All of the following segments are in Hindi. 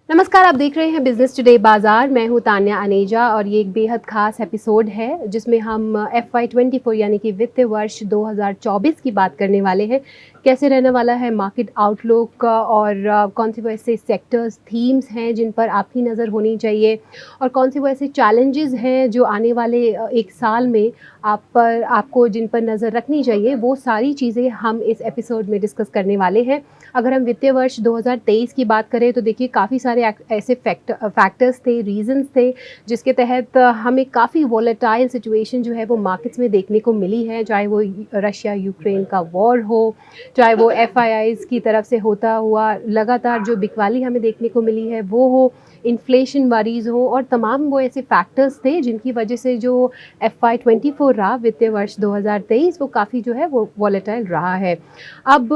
नमस्कार, आप देख रहे हैं बिज़नेस टुडे बाज़ार। मैं हूँ तान्या अनेजा और ये एक बेहद ख़ास एपिसोड है जिसमें हम FY24 यानी कि वित्तीय वर्ष 2024 की बात करने वाले हैं। कैसे रहने वाला है मार्केट आउटलुक और कौन से वो ऐसे सेक्टर्स, थीम्स हैं जिन पर आपकी नज़र होनी चाहिए और कौन से वो ऐसे चैलेंजेस हैं जो आने वाले 1 साल में आपको जिन पर नज़र रखनी चाहिए, वो सारी चीज़ें हम इस एपिसोड में डिस्कस करने वाले हैं। अगर हम वित्तीय वर्ष 2023 की बात करें तो देखिए काफ़ी सारे ऐसे फैक्टर्स थे, रीजंस थे जिसके तहत हमें काफ़ी वॉलेटाइल सिचुएशन जो है वो मार्केट्स में देखने को मिली है, चाहे वो रशिया यूक्रेन का वॉर हो, चाहे वो एफआईआईज की तरफ से होता हुआ लगातार जो बिकवाली हमें देखने को मिली है वो हो, इन्फ्लेशन वरीज हो और तमाम वो ऐसे फैक्टर्स थे जिनकी वजह से जो FY24 रहा वित्तीय वर्ष 2023 वो काफ़ी जो है वो वॉलेटाइल रहा है। अब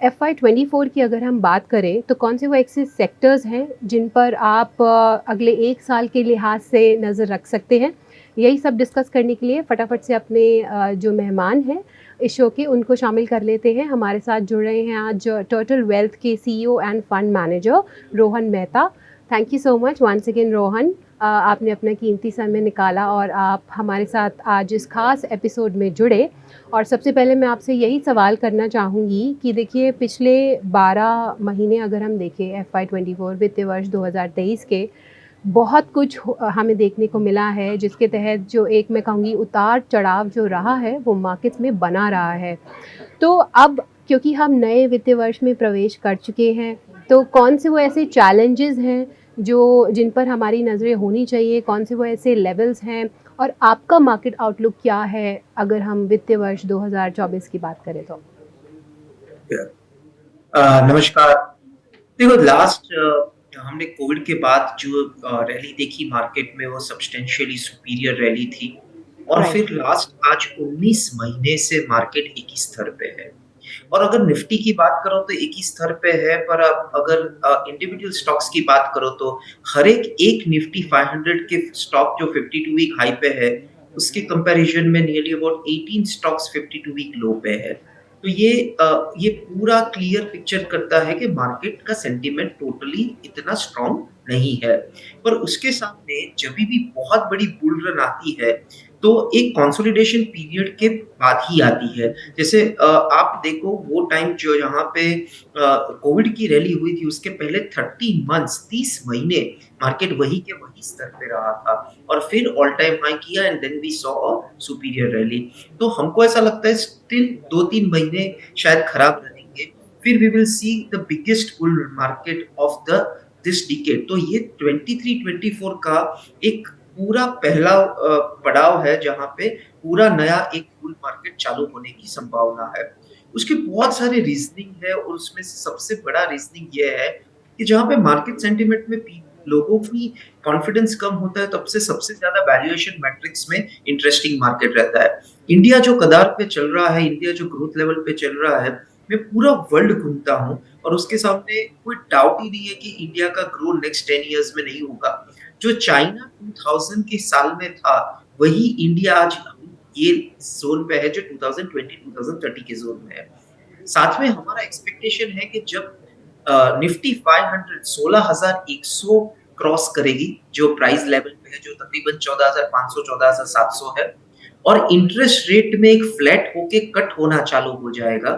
FY24 की अगर हम बात करें तो कौन से वो ऐसे सेक्टर्स हैं जिन पर आप अगले 1 साल के लिहाज से नज़र रख सकते हैं? यही सब डिस्कस करने के लिए फटाफट से अपने जो मेहमान हैं इस शो के उनको शामिल कर लेते हैं। हमारे साथ जुड़ रहे हैं आज टर्टल वेल्थ के CEO and fund manager Rohan Mehta. Thank you so much once again Rohan. आपने अपना कीमती समय निकाला और आप हमारे साथ आज इस खास एपिसोड में जुड़े। और सबसे पहले मैं आपसे यही सवाल करना चाहूँगी कि देखिए पिछले 12 महीने अगर हम देखें FY24 वित्तीय वर्ष 2023 के बहुत कुछ हमें देखने को मिला है जिसके तहत जो एक मैं कहूँगी उतार-चढ़ाव जो रहा है वो मार्केट्स में बना रहा है। तो अब क्योंकि हम नए वित्तीय वर्ष में प्रवेश कर चुके हैं, तो कौन से वो ऐसे चैलेंजेज़ हैं जो जिन पर हमारी नज़रें होनी चाहिए? कौन से वो ऐसे लेवल्स हैं और आपका मार्केट आउटलुक क्या है अगर हम वित्तीय वर्ष 2024 की बात करें तो? नमस्कार। देखो लास्ट हमने कोविड के बाद जो रैली देखी मार्केट में वो सब्सटेंशियली सुपीरियर रैली थी और राइट। फिर लास्ट आज 19 महीने से मार्केट एक ही स्तर पे है। और अगर निफ्टी की बात करो तो एक ही स्तर पे है, पर अब अगर इंडिविजुअल स्टॉक्स की बात करो तो हर एक निफ्टी 500 के स्टॉक जो 52 वीक हाई पे है, उसके कंपैरिजन में nearly about 18 stocks 52 week low पे है। तो ये पूरा क्लियर पिक्चर करता है कि मार्केट का सेंटीमेंट टोटली इतना स्ट्रांग नहीं है। पर उसके सामने जभी भी बहुत बड़ी बुल रन आती है, तो एक कंसोलिडेशन पीरियड के बाद ही आती है। जैसे आप देखो वो टाइम जो यहाँ पे कोविड की रैली हुई थी, उसके पहले 30 मंथ्स 30 महीने मार्केट वही के वही स्तर पे रहा था और फिर ऑल टाइम हाई किया and then we saw a superior rally. तो हमको ऐसा लगता है स्टिल 2-3 महीने शायद खराब रहेंगे, फिर we will see the biggest bull market of the this decade. तो ये 23-24 का एक पूरा पहला पड़ाव है जहाँ पे पूरा नया एक बुल मार्केट चालू होने की संभावना है। उसके बहुत सारे रीज़निंग है और उसमें से सबसे बड़ा रीज़निंग ये है कि जहाँ पे मार्केट सेंटीमेंट में लोगों की कॉन्फिडेंस कम होता है, तब से सबसे ज़्यादा वैल्यूएशन मैट्रिक्स में इंटरेस्टिंग मार्केट रहता है। इंडिया जो कगार पे चल रहा है, इंडिया जो ग्रोथ लेवल पे चल रहा है, मैं पूरा वर्ल्ड घूमता हूँ और उसके सामने कोई डाउट ही नहीं है कि इंडिया का ग्रो नेक्स्ट 10 इयर्स में नहीं होगा। जो चाइना 2000 के साल में था, वही इंडिया आज ये ज़ोन पे है जो 2020-2030 के ज़ोन में है। साथ में हमारा एक्सपेक्टेशन है कि जब निफ्टी 500 16,100 क्रॉस करेगी, जो प्राइस लेवल पे है, जो तकरीबन 14,500 14,700 है, और इंटरेस्ट रेट में एक फ्लैट होके कट होना चालू हो जाएगा,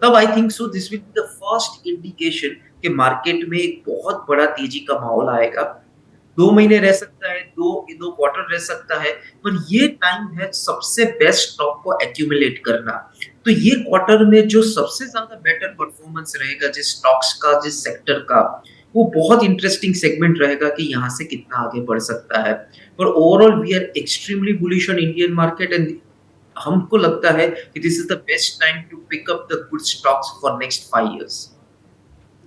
तब I think so this will be the first indication कि मार्केट में एक बहुत बड़ा तेजी का माहौल आएगा। 2 महीने रह सकता है, 2 क्वार्टर रह सकता है, पर ये टाइम है सबसे बेस्ट स्टॉक को एक्यूमुलेट करना। तो ये क्वार्टर में जो सबसे ज़्यादा बेटर परफॉर्मेंस रहेगा जिस स्टॉक्स का, जिस सेक्टर का, वो बहुत इंटरेस्टिंग सेगमेंट रहेगा कि यहाँ से कितना आगे बढ़ सकता है। पर overall we are extremely bullish on Indian market and हमको लगता है कि this is the best time to pick up the good stocks for next 5 years.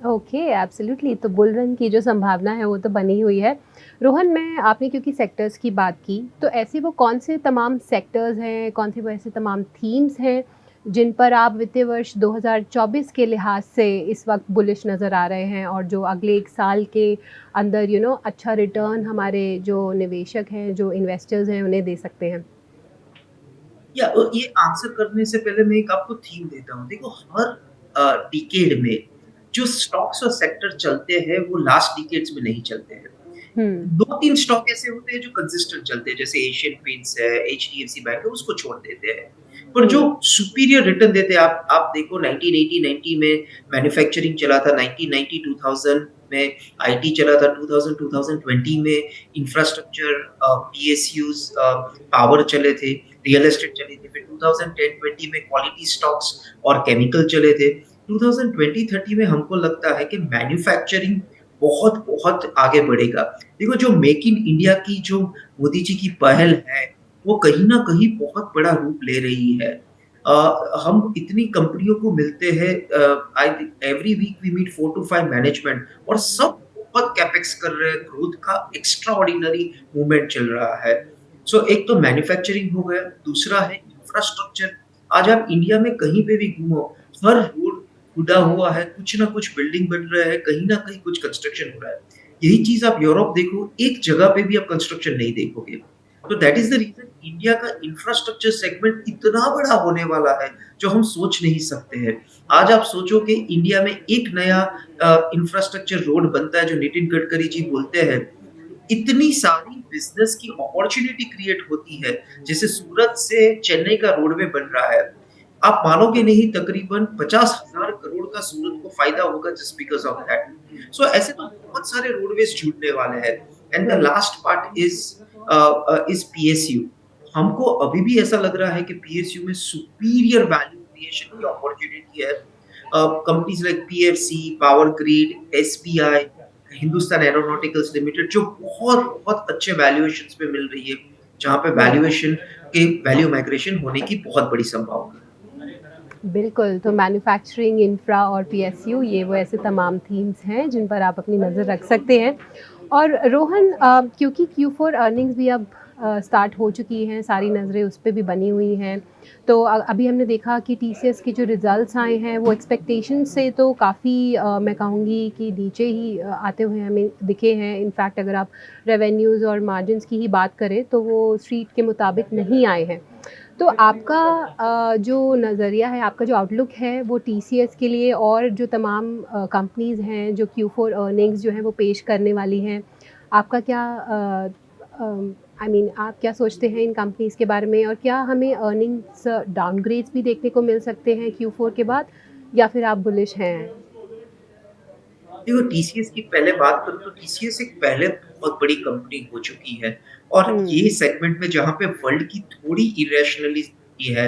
Okay, absolutely. तो बुल रन की जो संभावना है वो तो बनी हुई है। रोहन, मैं आपने क्योंकि सेक्टर्स की बात की, तो ऐसे वो कौन से तमाम सेक्टर्स हैं, कौन से वो ऐसे तमाम थीम्स हैं, जिन पर आप वित्तीय वर्ष 2024 के लिहाज से इस वक़्त बुलिश नज़र आ रहे हैं और जो अगले 1 साल के अंदर अच्छा रिटर्न हमारे जो निवेशक हैं, जो इन्वेस्टर्स हैं, उन्हें दे सकते हैं? ये आंसर करने से पहले मैं एक आपको थीम देता हूँ। देखो हर डिकेड में जो स्टॉक्स और सेक्टर चलते हैं वो लास्ट डिकेड्स में नहीं चलते हैं। हुँ, 2-3 स्टॉक ऐसे होते हैं जो कंसिस्टेंट चलते हैं, जैसे एशियन पेंट्स है, एचडीएफसी बैंक है, उसको छोड़ देते हैं। पर जो हुँ, सुपीरियर रिटर्न देते हैं, आप देखो 1980-90 में मैन्युफैक्चरिंग चला था, 1990-2000 में आईटी चला था, 2000-2020 में इंफ्रास्ट्रक्चर, पीएसयूज़, पावर चले थे, रियल एस्टेट चली थी, फिर 2010-20 में क्वालिटी स्टॉक्स और केमिकल चले थे। 2020-30 में हमको लगता है कि मैन्युफैक्चरिंग बहुत आगे बढ़ेगा। देखो, जो मेक इन इंडिया की जो मोदी जी की पहल है, वो कहीं न कहीं बहुत बड़ा रूप ले रही है। हम इतनी कंपनियों को मिलते हैं, I think every week we meet 4 to 5 management, और सब बहुत कैपेक्स कर रहे हैं, ग्रोथ का एक्स्ट्राऑर्डिनरी मूवमेंट चल रहा है। सो एक तो मैन्युफैक्चरिंग हो गया, दूसरा है इंफ्रास्ट्रक्चर। आज आप इंडिया में कहीं पे भी घूमो, हर रोड खुदा हुआ है, कुछ ना कुछ बिल्डिंग बन रहा है, कहीं न कहीं कुछ कंस्ट्रक्शन हो रहा है। यही चीज़ आप यूरोप देखो, एक जगह पे भी आप कंस्ट्रक्शन नहीं देखोगे। तो that is the reason India का इंफ्रास्ट्रक्चर सेगमेंट इतना बड़ा होने वाला है, जो हम सोच नहीं सकते हैं। आज आप सोचो कि इंडिया में एक नया इंफ्रास्ट्रक्चर रोड बनता है, जो नितिन गडकरी जी बोलते हैं, इतनी सारी बिज़नेस की अपॉर्च्युनिटी क्रिएट होती है। जैसे सूरत से चेन्नई का रोडवे बन रहा है। आप मानोगे नहीं, तकरीबन 50,000 करोड़ का सूरत को फ़ायदा होगा जस्ट बिकॉज़ ऑफ दैट। सो ऐसे तो बहुत सारे रोडवेज़ जुड़ने वाले हैं। And the right. Last part is PSU. हमको अभी भी ऐसा लग रहा है कि पीएसयू में सुपीरियर वैल्यू क्रिएशन की अपॉर्च्युनिटी है। Companies like PFC, power grid, SBI, Hindustan aeronauticals limited, जो बहुत अच्छे वैल्यूएशंस पे मिल रही है, जहाँ पे हुँ। वैल्यूएशन के वैल्यू माइग्रेशन होने की बहुत बड़ी संभावना है। बिल्कुल, तो मैन्युफैक्चरिंग, इंफ्रा और पीएसयू ये वो ऐसे तमाम थीम्स हैं जिन पर आप अपनी नज़र रख सकते हैं। और रोहन, क्योंकि Q4 अर्निंग्स भी अब स्टार्ट हो चुकी हैं, सारी नज़रें उस पे भी बनी हुई हैं। तो अभी हमने देखा कि टीसीएस के जो रिज़ल्ट्स आए हैं वो एक्सपेक्टेशन से तो काफ़ी, मैं कहूँगी कि नीचे ही आते हुए हमें दिखे हैं। इनफैक्ट अगर आप रेवेन्यूज़ और मार्जिन्स की ही बात करें तो वो स्ट्रीट के मुताबिक नहीं आए हैं। तो आपका जो नज़रिया है, आपका जो आउटलुक है वो टीसीएस के लिए और जो तमाम कंपनीज़ हैं जो Q4 अर्निंग्स जो हैं वो पेश करने वाली हैं, आपका क्या आई मीन आप क्या सोचते हैं इन कंपनीज़ के बारे में? और क्या हमें अर्निंग्स डाउनग्रेड्स भी देखने को मिल सकते हैं Q4 के बाद, या फिर आप बुलिश हैं? देखो, टीसीएस की पहले बात करूँ तो टीसीएस एक पहले बहुत बड़ी कंपनी हो चुकी है, और हुँ, ये सेगमेंट में जहाँ पे वर्ल्ड की थोड़ी इरेशनलिटी है,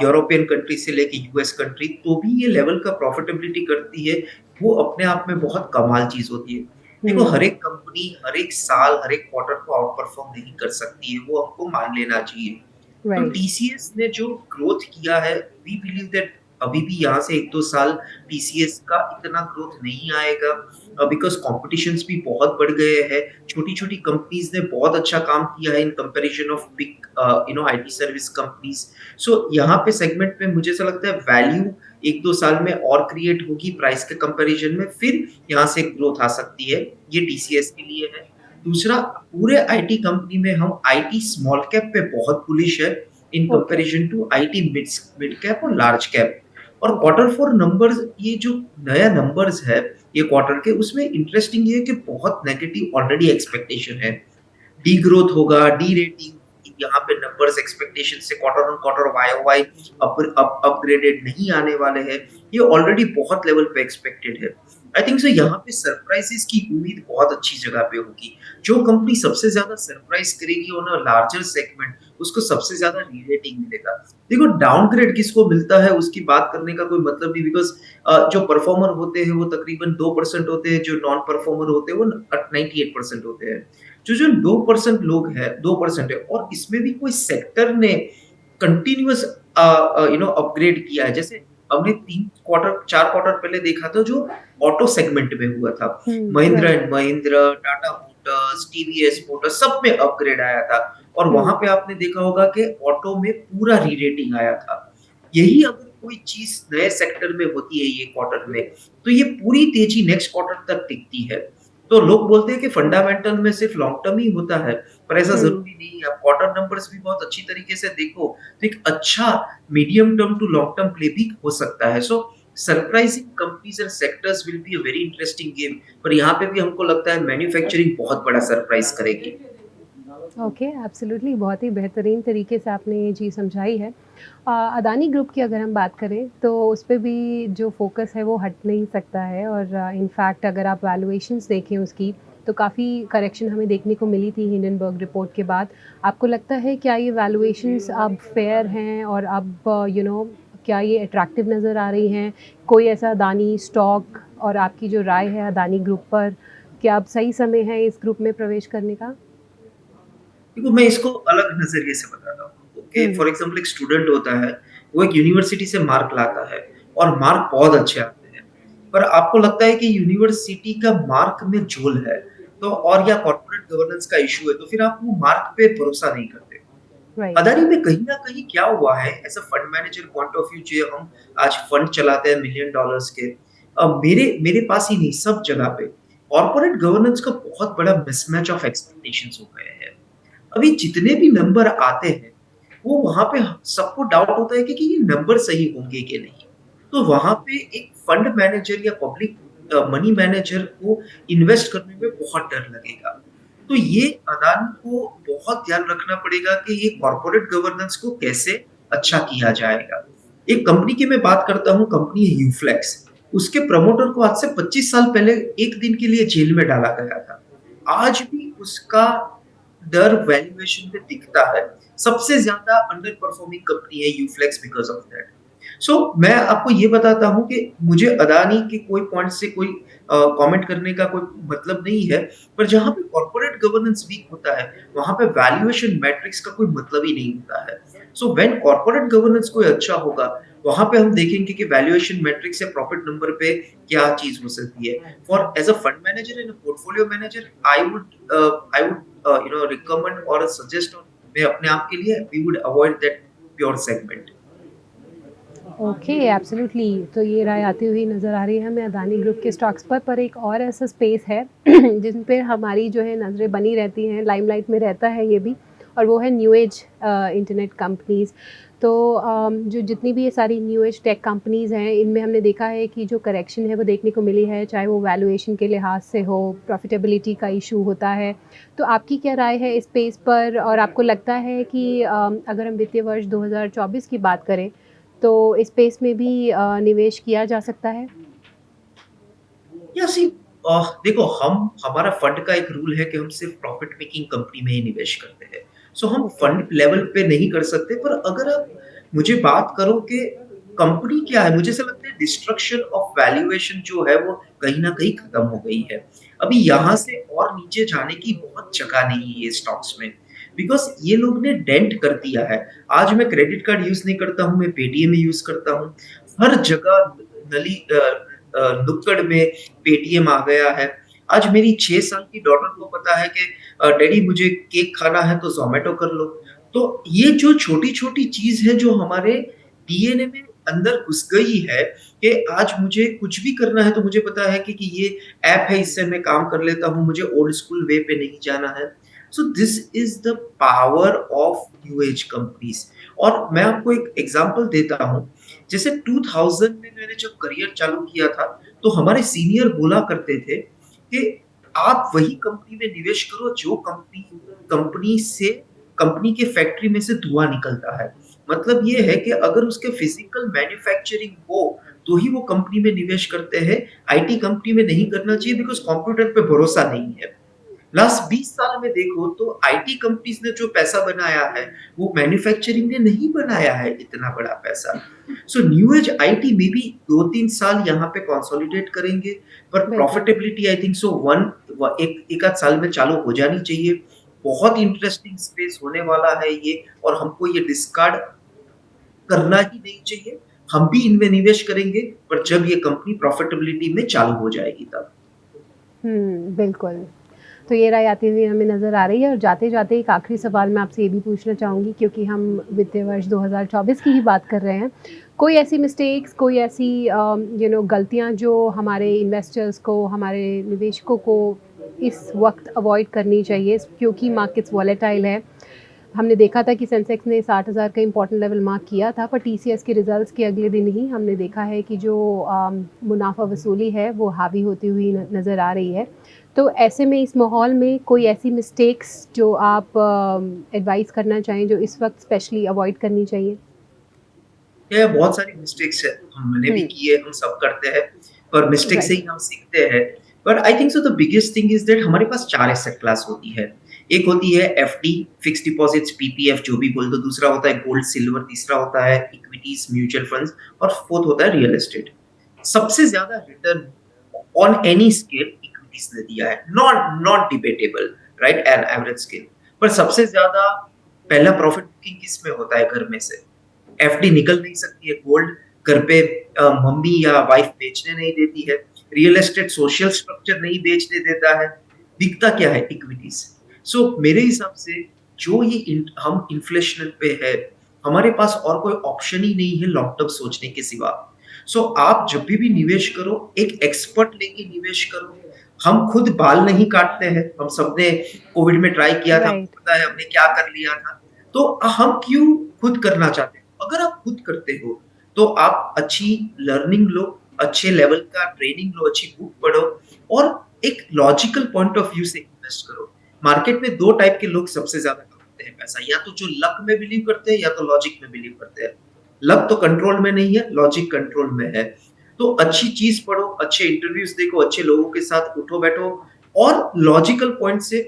यूरोपियन कंट्री से लेके यूएस कंट्री, तो भी ये लेवल का प्रॉफिटेबिलिटी करती है, वो अपने आप में बहुत कमाल चीज़ होती है। देखो, हर हुँ, एक कंपनी हर एक साल, हर एक क्वार्टर को आउट परफॉर्म नहीं कर सकती है, वो हमको मान लेना चाहिए। तो राइट, टीसीएस ने जो ग्रोथ किया है, वी बिलीव दैट अभी भी यहाँ से 1-2 साल टीसीएस का इतना ग्रोथ नहीं आएगा, बिकॉज़ कॉम्पिटिशन्स भी बहुत बढ़ गए हैं। छोटी-छोटी कंपनीज़ ने बहुत अच्छा काम किया है in comparison of big IT service companies. So यहाँ पे सेगमेंट में मुझे ऐसा लगता है वैल्यू 1-2 साल में और क्रिएट होगी प्राइस के कंपैरिज़न में, फिर यहाँ से ग्रोथ आ सकती है। ये टीसीएस के लिए है। दूसरा, पूरे आईटी कंपनी में हम आईटी स्मॉल कैप पे बहुत बुलिश है in okay, comparison to IT mid cap और लार्ज कैप। और क्वार्टर 4 नंबर्स, ये जो नया नंबर्स है ये क्वार्टर के, उसमें इंटरेस्टिंग ये है कि बहुत नेगेटिव ऑलरेडी एक्सपेक्टेशन है। डीग्रोथ होगा, डी-रेटिंग, यहाँ पे नंबर्स एक्सपेक्टेशन से क्वार्टर ऑन क्वार्टर वाई-ओ-वाई अपग्रेडेड नहीं आने वाले हैं। ये ऑलरेडी बहुत लेवल पे एक्सपेक्टेड है। आई थिंक सो यहाँ पे सरप्राइज़ेज़ की उम्मीद बहुत अच्छी जगह पे होगी। जो कंपनी सबसे ज़्यादा सरप्राइज़ करेगी ऑन अ लार्जर सेगमेंट, उसको सबसे ज़्यादा री-रेटिंग मिलेगा। देखो, डाउनग्रेड किसको मिलता है उसकी बात करने का कोई मतलब नहीं, बिकॉज़ जो परफॉर्मर होते हैं वो तकरीबन 2% होते हैं, जो नॉन परफॉर्मर होते हैं वो 98% होते हैं। जो 2% लोग हैं, 2% है, और इसमें भी कोई सेक्टर ने कंटीन्यूअस अपग्रेड किया है। जैसे हमने 3 क्वार्टर 4 क्वार्टर पहले देखा था, जो ऑटो सेगमेंट में हुआ था। हुँ, Mahindra right, and Mahindra, Tata motors, TVS motors, सब में अपग्रेड आया था, और वहाँ हुँ, पे आपने देखा होगा कि ऑटो में पूरा री-रेटिंग आया था। यही अगर कोई चीज़ नए सेक्टर में होती है ये क्वार्टर में, तो ये पूरी तेज़ी नेक्स्ट क्वार्टर तक टिकती है। तो लोग बोलते हैं कि फंडामेंटल में सिर्फ लॉन्ग टर्म ही होता है, पर ऐसा हुँ, ज़रूरी नहीं है। आप क्वार्टर नंबर्स भी बहुत अच्छी तरीके से देखो, तो एक अच्छा medium term to long term play भी हो सकता है। So surprising companies and sectors will be a very interesting game, पर यहाँ पे भी हमको लगता है मैन्युफैक्चरिंग बहुत बड़ा सरप्राइज करेगी। ओके, एब्सोल्युटली, बहुत ही बेहतरीन तरीके से आपने ये चीज़ समझाई है। अदानी ग्रुप की अगर हम बात करें तो उस पे भी जो फ़ोकस है वो हट नहीं सकता है और इनफैक्ट अगर आप वैल्यूएशंस देखें उसकी तो काफ़ी करेक्शन हमें देखने को मिली थी हिंडनबर्ग रिपोर्ट के बाद। आपको लगता है क्या ये वैल्यूएशंस अब फ़ेयर हैं और अब क्या ये अट्रैक्टिव नज़र आ रही हैं? कोई ऐसा अदानी स्टॉक और आपकी जो राय है अदानी ग्रुप पर, क्या अब सही समय है इस ग्रुप में प्रवेश करने का? देखो, मैं इसको अलग नज़रिए से बताता हूँ आपको कि हुँ, फॉर हुँ। एग्ज़ाम्पल एक स्टूडेंट होता है, वो एक यूनिवर्सिटी से मार्क लाता है और मार्क बहुत अच्छे आते हैं। पर आपको लगता है कि यूनिवर्सिटी का मार्क में झोल है, तो और या कॉर्पोरेट गवर्नेंस का इश्यू है, तो फिर आप वो मार्क पे भरोसा नहीं करते। राइट। अदानी में कहीं न कहीं क्या हुआ है, as a fund manager point of view जो हम आज फंड चलाते हैं मिलियन डॉलर्स के, मेरे मेरे पास ही नहीं, सब जगह पे कॉर्पोरेट गवर्नेंस का बहुत बड़ा मिसमैच ऑफ एक्सपेक्टेशंस हो गए हैं। अभी जितने भी नंबर आते हैं, वो वहाँ पे सबको डाउट होता है कि ये नंबर सही होंगे कि नहीं। तो वहाँ पे एक फंड मैनेजर या पब्लिक मनी मैनेजर को इन्वेस्ट करने में बहुत डर लगेगा। तो ये अदानी को बहुत ध्यान रखना पड़ेगा कि ये कॉर्पोरेट गवर्नेंस को कैसे अच्छा किया जाएगा। एक कंपनी की मैं बात करता हूँ, कंपनी है यूफ्लेक्स। उसके प्रमोटर को आज से 25 साल पहले 1 दिन के लिए जेल में डाला गया था। आज भी उसका डर वैल्यूएशन में दिखता है। सबसे ज़्यादा अंडर परफॉर्मिंग कंपनी है यूफ्लेक्स बिकॉज़ ऑफ दैट। सो मैं आपको ये बताता हूँ कि मुझे अदानी के कोई पॉइंट से कोई कमेंट करने का कोई मतलब नहीं है, पर जहाँ पे कॉर्पोरेट गवर्नेंस वीक होता है, वहाँ पे वैल्यूएशन मैट्रिक्स का कोई मतलब ही नहीं होता है। सो व्हेन कॉर्पोरेट गवर्नेंस कोई अच्छा होगा, वहाँ पे हम देखेंगे कि वैल्यूएशन मैट्रिक्स या प्रॉफिट नंबर पे क्या चीज़ हो सकती है। For as a fund manager and a portfolio manager, I would recommend और सजेस्ट, और मैं अपने आप के लिए we would avoid that pure segment. Okay, absolutely. तो ये राय आती हुई नज़र आ रही है हमें अदानी ग्रुप के स्टॉक्स पर एक और ऐसा स्पेस है जिन पे हमारी जो है नज़रें बनी रहती हैं, लाइमलाइट में रहता है ये भी, और वो है न्यू एज इंटरनेट कंपनीज़। तो जो जितनी भी ये सारी न्यू एज टेक कंपनीज़ हैं, इनमें हमने देखा है कि जो करेक्शन है वो देखने को मिली है, चाहे वो वैल्यूएशन के लिहाज से हो, प्रॉफिटेबिलिटी का इशू होता है। तो आपकी क्या राय है इस स्पेस पर, और आपको लगता है कि अगर हम वित्तीय वर्ष 2024 की बात करें तो इस स्पेस में भी निवेश किया जा सकता है? या सी देखो, हम हमारा फंड का एक रूल है कि हम सिर्फ प्रॉफिट मेकिंग कंपनी में ही निवेश करते हैं। सो हम ओके। फंड लेवल पे नहीं कर सकते, पर अगर आप मुझे बात करो कि कंपनी क्या है, मुझे ऐसा लगता है डिस्ट्रक्शन ऑफ वैल्यूएशन जो है वो कहीं न कहीं खत्म हो गई है। अभी यहाँ से और नीचे जाने की बहुत जगह नहीं है ये स्टॉक्स में, बिकॉज़ ये लोग ने डेंट कर दिया है। आज मैं क्रेडिट कार्ड यूज़ नहीं करता हूँ, मैं पेटीएम ही यूज़ करता हूँ। हर जगह नली नुक्कड़ में पेटीएम आ गया है। आज मेरी 6 साल की डॉटर को पता है कि डैडी मुझे केक खाना है तो ज़ोमैटो कर लो। तो ये जो छोटी-छोटी चीज़ है जो हमारे डीएनए में अंदर घुस गई है कि आज मुझे कुछ भी करना है तो मुझे पता है कि ये ऐप है, इससे मैं काम कर लेता हूँ, मुझे ओल्ड स्कूल वे पे नहीं जाना है। So this is the power of new age companies. और मैं आपको एक एग्ज़ाम्पल देता हूँ, जैसे 2000 में मैंने जब करियर चालू किया था, तो हमारे सीनियर बोला करते थे कि आप वही कंपनी में निवेश करो जो कंपनी कंपनी से कंपनी के फैक्ट्री में से धुआँ निकलता है। मतलब ये है कि अगर उसके फिजिकल मैन्युफैक्चरिंग हो, तो ही वो कंपनी में निवेश करते हैं। आईटी कंपनी में नहीं करना चाहिए, बिकॉज़ कंप्यूटर पे भरोसा नहीं है। लास्ट 20 साल में देखो तो आईटी कंपनीज़ ने जो पैसा बनाया है, वो मैन्युफैक्चरिंग ने नहीं बनाया है इतना बड़ा पैसा। So new age IT may be 2-3 साल यहाँ पे कंसोलिडेट करेंगे, पर बिल्कुल। Profitability I think so one व एक एक आध साल में चालू हो जानी चाहिए। बहुत इंटरेस्टिंग स्पेस होने वाला है ये, और हमको ये डिस्कार्ड करना ही नहीं चाहिए। हम भी इनमें निवेश करेंगे, पर जब ये कंपनी प्रॉफिटेबिलिटी में चालू हो जाएगी तब। बिल्कुल। तो ये राय आती हुई हमें नज़र आ रही है, और जाते-जाते एक आखिरी सवाल मैं आपसे ये भी पूछना चाहूँगी, क्योंकि हम वित्तीय वर्ष 2024 की ही बात कर रहे हैं। कोई ऐसी मिस्टेक्स, कोई ऐसी गलतियाँ जो हमारे इन्वेस्टर्स को, हमारे निवेशकों को इस वक़्त अवॉइड करनी चाहिए, क्योंकि मार्केट्स वॉलेटाइल है। हमने देखा था कि सेंसेक्स ने 60,000 का इम्पोर्टेंट लेवल मार्क किया था, पर टीसीएस के रिजल्ट्स के अगले दिन ही हमने देखा है कि जो मुनाफा वसूली है वो हावी होती हुई नज़र आ रही है। तो ऐसे में इस माहौल में कोई ऐसी मिस्टेक्स जो आप एडवाइस करना चाहें जो इस वक्त स्पेशली अवॉइड करनी चाहिए? ये बहुत सारी मिस्टेक्स है, हमने भी हुँ, की है, हम सब करते हैं, पर मिस्टेक से राइट, ही हम सीखते हैं। But I think so the biggest thing is that हमारे पास 4 एसेट क्लास होती है। एक होती है एफडी, फिक्स्ड डिपॉज़िट्स, पीपीएफ जो भी बोल दो, दूसरा होता है गोल्ड, सिल्वर, तीसरा होता है इक्विटीज़, म्यूचुअल फंड्स और फोर्थ होता है रियल एस्टेट। सबसे ज़्यादा return on any scale equities ने दिया है, not not debatable, right? An average scale. पर सबसे ज़्यादा पहला प्रॉफिट बुकिंग किसमें होता है घर में से? एफडी निकल नहीं सकती है, गोल्ड घर पे मम्मी या वाइफ बेचने नहीं देती है, रियल एस्टेट सोशल स्ट्रक्चर नहीं बेचने देता है, बिकता क्या है? इक्विटीज। सो मेरे हिसाब से जो ये हम इन्फ्लेशन पे है, हमारे पास और कोई ऑप्शन ही नहीं है लॉन्ग टर्म सोचने के सिवा। सो आप जब भी निवेश करो, एक एक्सपर्ट लेके निवेश करो। हम खुद बाल नहीं काटते हैं, हम सबने कोविड में ट्राई किया था, राइट, पता है हमने क्या कर लिया था। तो हम क्यों खुद करना चाहते हैं? अगर आप खुद करते हो, तो आप अच्छी लर्निंग लो, अच्छे लेवल का ट्रेनिंग लो, अच्छी बुक पढ़ो और एक लॉजिकल पॉइंट ऑफ व्यू से इन्वेस्ट करो। मार्केट में 2 टाइप के लोग सबसे ज़्यादा कमाते हैं पैसा, या तो जो लक में बिलीव करते हैं या तो लॉजिक में बिलीव करते हैं। लक तो कंट्रोल में नहीं है, लॉजिक कंट्रोल में है। तो अच्छी चीज़ पढ़ो, अच्छे इंटरव्यूज़ देखो, अच्छे लोगों के साथ उठो-बैठो और लॉजिकल पॉइंट से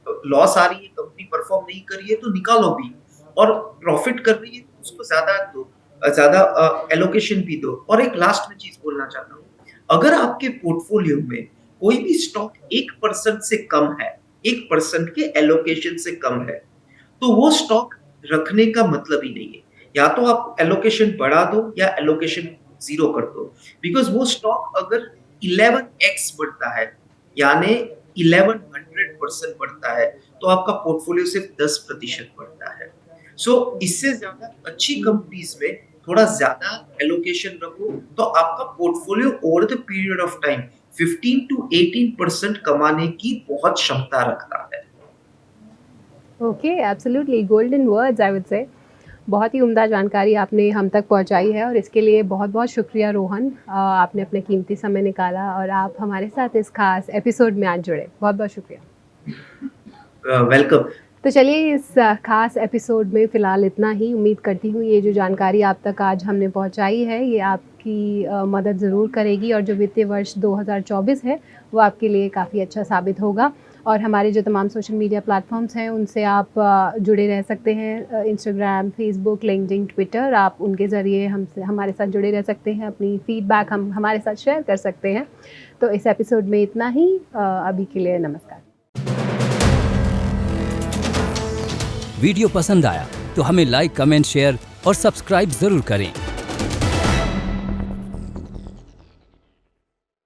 लॉस आ रही है, कंपनी परफॉर्म नहीं कर रही है तो निकालो भी और प्रॉफिट कर रही है तो उसको ज़्यादा दो, ज़्यादा एलोकेशन भी दो। और एक लास्ट में चीज़ बोलना चाहता हूँ, अगर आपके पोर्टफोलियो में कोई भी स्टॉक 1% से कम है, 1% के एलोकेशन से कम है, तो वो स्टॉक रखने का मतलब ही नहीं है। या तो आप एलोकेशन बढ़ा दो या एलोकेशन 0 कर दो। बिकॉज़ वो स्टॉक अगर 11x बढ़ता है, यानी 1100% बढ़ता है, तो आपका पोर्टफोलियो सिर्फ 10% बढ़ता है। सो इससे ज़्यादा अच्छी कंपनीज़ में थोड़ा ज़्यादा एलोकेशन रखो, तो आपका portfolio over the period of time 15 to 18% कमाने की बहुत क्षमता रखता है। Okay, absolutely golden words I would say. बहुत ही उम्दा जानकारी आपने हम तक पहुंचाई है और इसके लिए बहुत-बहुत शुक्रिया रोहन। आपने अपना कीमती समय निकाला और आप हमारे साथ इस खास एपिसोड में आज जुड़े। बहुत-बहुत शुक्रिया। वेलकम। तो चलिए इस खास एपिसोड में फ़िलहाल इतना ही। उम्मीद करती हूँ ये जो जानकारी आप तक आज हमने पहुँचाई है ये आपकी मदद ज़रूर करेगी और जो वित्तीय वर्ष 2024 है वो आपके लिए काफ़ी अच्छा साबित होगा। और हमारे जो तमाम सोशल मीडिया प्लेटफॉर्म्स हैं उनसे आप जुड़े रह सकते हैं। इंस्टाग्राम, फेसबुक, लिंक्डइन, ट्विटर, आप उनके ज़रिए हमसे हमारे साथ जुड़े रह सकते हैं। अपनी फ़ीडबैक हम हमारे साथ शेयर कर सकते हैं। तो इस एपिसोड में इतना ही। अभी के लिए नमस्कार। वीडियो पसंद आया तो हमें लाइक, कमेंट, शेयर और सब्सक्राइब जरूर करें।